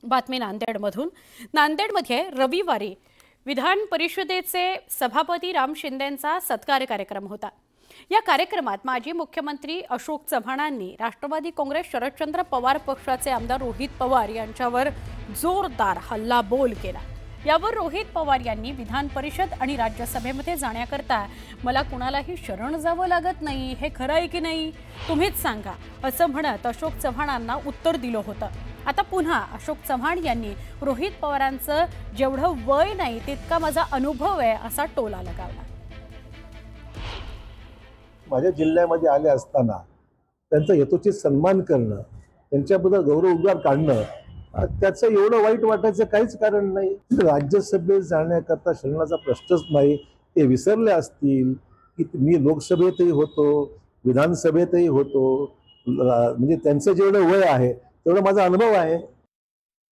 बातमी नांदेडमधून। नांदेडमध्ये रविवारी विधान परिषदेचे सभापती राम शिंदेंचा सत्कार कार्यक्रम होता। या कार्यक्रमात माजी मुख्यमंत्री अशोक चव्हाणांनी राष्ट्रवादी काँग्रेस शरदचंद्र पवार पक्षाचे आमदार रोहित पवार यांच्यावर जोरदार हल्लाबोल केला। यावर रोहित पवार यांनी विधान परिषद आणि राज्यसभेमध्ये जाण्याकरता मला कुणालाही शरण जावं लागत नाही, हे खरं आहे की नाही तुम्हीच सांगा, असं म्हणत अशोक चव्हाणांना उत्तर दिलं होतं। आता पुन्हा अशोक चव्हाण यांनी रोहित पवारांचं जेवढं वय नाही तितका माझा अनुभव आहे असा टोला लगावला। माझ्या जिल्ह्यामध्ये आले असताना त्यांचा यथोचित सन्मान करणं, त्यांच्याबद्दल गौरवोद्गार काढणं, त्याचं एवढं वाईट वाटायचं काहीच कारण नाही। राज्यसभेत जाण्याकरता शरणाचा प्रश्नच नाही। ते विसरले असतील की मी लोकसभेतही होतो, विधानसभेतही होतो, म्हणजे त्यांचं जेवढं वय आहे तेवढा माझा अनुभव आहे।